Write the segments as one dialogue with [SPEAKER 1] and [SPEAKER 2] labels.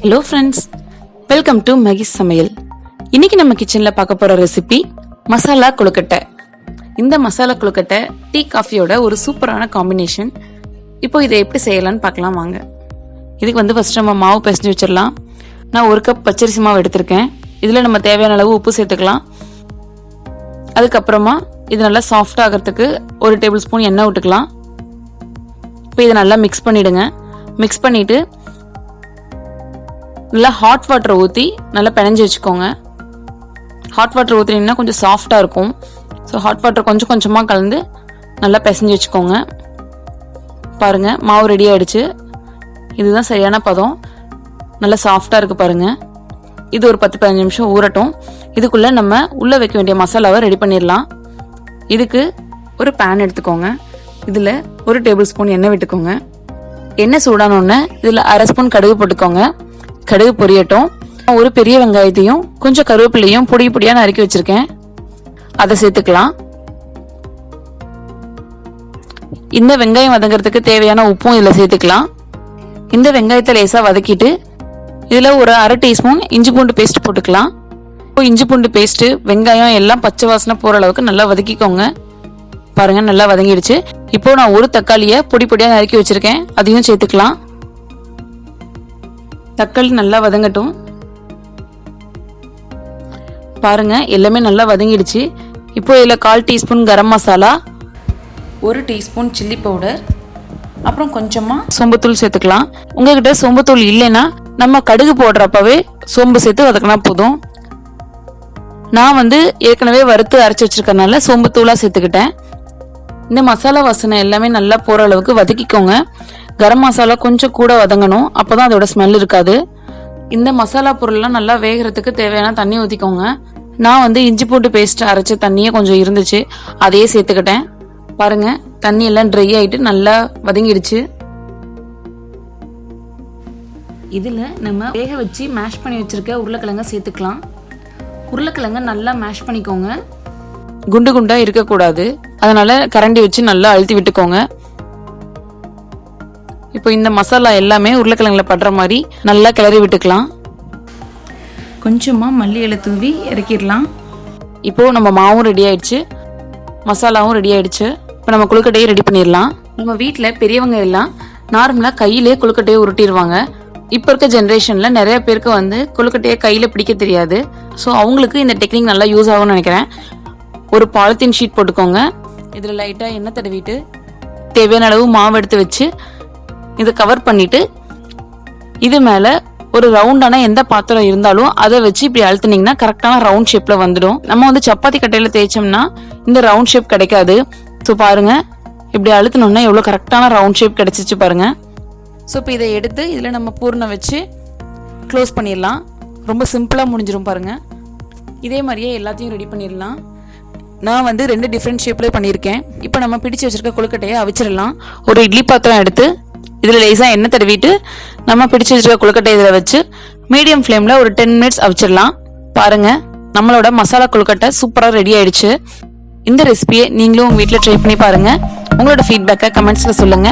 [SPEAKER 1] Hello friends, welcome to Mahi's சமையல். இன்னைக்கு நம்ம கிச்சன்ல பார்க்க போற ரெசிபி மசாலா கொழுக்கட்டை. இந்த மசாலா கொழுக்கட்டை டீ காஃபியோட ஒரு சூப்பரான காம்பினேஷன். இப்போ இதை எப்படி செய்யலாம்னு பார்க்கலாம் வாங்க. இதுக்கு ஃபர்ஸ்ட் நம்ம மாவு பிசைஞ்சு வச்சிடலாம். நான் 1 கப் பச்சரிசி மாவு எடுத்திருக்கேன். இதில் நம்ம தேவையான அளவு உப்பு சேர்த்துக்கலாம். அதுக்கப்புறமா இது நல்லா சாஃப்ட் ஆகிறதுக்கு 1 டேபிள் ஸ்பூன் எண்ணெய் விட்டுக்கலாம். இப்போ இதை நல்லா மிக்ஸ் பண்ணிடுங்க. மிக்ஸ் பண்ணிட்டு நல்லா ஹாட் வாட்டர் ஊற்றி நல்லா பிணைஞ்சு வச்சுக்கோங்க. ஹாட் வாட்டர் ஊற்றினீங்கன்னா கொஞ்சம் சாஃப்டாக இருக்கும். ஸோ ஹாட் வாட்டர் கொஞ்சம் கொஞ்சமாக கலந்து நல்லா பிசைஞ்சு வச்சுக்கோங்க. பாருங்கள், மாவு ரெடி ஆகிடுச்சு. இதுதான் சரியான பதம். நல்லா சாஃப்டாக இருக்குது பாருங்கள். இது ஒரு 10-15 நிமிஷம் ஊறட்டும். இதுக்குள்ளே நம்ம உள்ளே வைக்க வேண்டிய மசாலாவை ரெடி பண்ணிடலாம். இதுக்கு ஒரு பேன் எடுத்துக்கோங்க. இதில் 1 டேபிள் ஸ்பூன் எண்ணெய் விட்டுக்கோங்க. எண்ணெய் சூடானோடனே இதில் 1/2 ஸ்பூன் கடுகு போட்டுக்கோங்க. கடுகு பொரியட்டும். ஒரு பெரிய வெங்காயத்தையும் கொஞ்சம் கருவேப்பிலையும் பொடி பொடியாக நறுக்கி வச்சிருக்கேன், அதை சேர்த்துக்கலாம். இந்த வெங்காயம் வதங்கிறதுக்கு தேவையான உப்பும் இதில் சேர்த்துக்கலாம். இந்த வெங்காயத்தை லேசாக வதக்கிட்டு இதில் ஒரு 1/2 டீஸ்பூன் இஞ்சி பூண்டு பேஸ்ட் போட்டுக்கலாம். இஞ்சி பூண்டு பேஸ்ட், வெங்காயம் எல்லாம் பச்சை வாசனை போகிற அளவுக்கு நல்லா வதக்கிக்கோங்க. பாருங்க, நல்லா வதங்கிடுச்சு. இப்போ நான் 1 தக்காளியை பொடி பொடியாக நறுக்கி வச்சிருக்கேன், அதையும் சேர்த்துக்கலாம். தக்காளி நல்லா வதங்கட்டும். பாருங்க, எல்லாமே நல்லா வதங்கிடுச்சு. இப்போ இதில் 1/4 teaspoon garam masala, 1 teaspoon chilli powder, அப்புறம் கொஞ்சமாக சோம்புத்தூள் சேர்த்துக்கலாம். உங்ககிட்ட சோம்புத்தூள் இல்லைன்னா நம்ம கடுகு போடுறப்பவே சோம்பு சேர்த்து வதக்கினா போதும். நான் ஏற்கனவே வறுத்து அரைச்சி வச்சிருக்கனால சோம்புத்தூளாக சேர்த்துக்கிட்டேன். இந்த மசாலா வாசனை எல்லாமே நல்லா போகிற அளவுக்கு வதக்கிக்கோங்க. கரம் மசாலா கொஞ்சம் கூட வதங்கணும், அப்போதான் அதோட ஸ்மெல் இருக்காது. இந்த மசாலா பொருள்லாம் நல்லா வேகிறதுக்கு தேவையான தண்ணி ஊற்றிக்கோங்க. நான் இஞ்சி பூண்டு பேஸ்ட் அரைச்ச தண்ணியே கொஞ்சம் இருந்துச்சு, அதையே சேர்த்துக்கிட்டேன். பாருங்க, தண்ணி எல்லாம் ட்ரை ஆகிட்டு நல்லா வதங்கிடுச்சு. இதில் நம்ம வேக வச்சு மேஷ் பண்ணி வச்சிருக்க உருளைக்கிழங்க சேர்த்துக்கலாம். உருளைக்கிழங்க நல்லா மேஷ் பண்ணிக்கோங்க. குண்டு குண்டாக இருக்கக்கூடாது, அதனால கரண்டி வச்சு நல்லா அழுத்தி விட்டுக்கோங்க. இப்போ இந்த மசாலா எல்லாமே உருளைக்கிழங்குல படுற மாதிரி நல்லா கிளறி விட்டுக்கலாம். கொஞ்சமாக மல்லி இலை தூவி இறக்கிடலாம். இப்போ நம்ம மாவும் ரெடி ஆயிடுச்சு, மசாலாவும் ரெடி ஆயிடுச்சு. இப்போ நம்ம கொழுக்கட்டையை ரெடி பண்ணிடலாம். நம்ம வீட்டில் பெரியவங்க எல்லாம் நார்மலாக கையிலே கொழுக்கட்டையை உருட்டிடுவாங்க. இப்போ இருக்க ஜென்ரேஷனில் நிறைய பேருக்கு கொழுக்கட்டையை கையில் பிடிக்க தெரியாது. ஸோ அவங்களுக்கு இந்த டெக்னிக் நல்லா யூஸ் ஆகும்னு நினைக்கிறேன். ஒரு பாலித்தீன் ஷீட் போட்டுக்கோங்க. இதில் லைட்டாக எண்ணெய் தடவிட்டு தேவையான அளவு மாவு எடுத்து வச்சு இதை கவர் பண்ணிட்டு இது மேலே ஒரு ரவுண்டான எந்த பாத்திரம் இருந்தாலும் அதை வச்சு இப்படி அழுத்தினீங்கன்னா கரெக்டான ரவுண்ட் ஷேப்பில் வந்துடும். நம்ம சப்பாத்தி கட்டையில் தேய்ச்சோம்னா இந்த ரவுண்ட் ஷேப் கிடைக்காது. ஸோ பாருங்க, இப்படி அழுத்தினோம்னா எவ்வளோ கரெக்டான ரவுண்ட் ஷேப் கிடைச்சிச்சு பாருங்க. ஸோ இப்போ இதை எடுத்து இதில் நம்ம பூர்ணம் வச்சு க்ளோஸ் பண்ணிடலாம். ரொம்ப சிம்பிளாக முடிஞ்சிடும் பாருங்க. இதே மாதிரியே எல்லாத்தையும் ரெடி பண்ணிடலாம். நான் 2 டிஃப்ரெண்ட் ஷேப்லேயே பண்ணியிருக்கேன். இப்போ நம்ம பிடிச்சி வச்சிருக்க கொழுக்கட்டையை அவிச்சிடலாம். ஒரு இட்லி பாத்திரம் எடுத்து இதில் லேசாக எண்ணெய் தடவிட்டு நம்ம பிடிச்சி வச்சிருக்க கொழுக்கட்டை இதில் வச்சு மீடியம் ஃப்ளேமில் ஒரு 10 மினிட்ஸ் அவிச்சிடலாம். பாருங்க, நம்மளோட மசாலா கொழுக்கட்டை சூப்பராக ரெடி ஆயிடுச்சு. இந்த ரெசிபியை நீங்களும் உங்கள் வீட்டில் ட்ரை பண்ணி பாருங்க. உங்களோட ஃபீட்பேக்கை கமெண்ட்ஸில் சொல்லுங்க.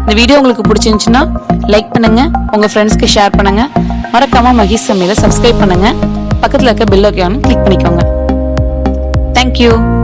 [SPEAKER 1] இந்த வீடியோ உங்களுக்கு பிடிச்சிருந்துச்சுன்னா லைக் பண்ணுங்க, உங்கள் ஃப்ரெண்ட்ஸ்க்கு ஷேர் பண்ணுங்க. மறக்காம மகிஸ் சமையலை சப்ஸ்கிரைப் பண்ணுங்க. பக்கத்தில் இருக்க பெல் ஐகானை கிளிக் பண்ணிக்கோங்க. Thank you.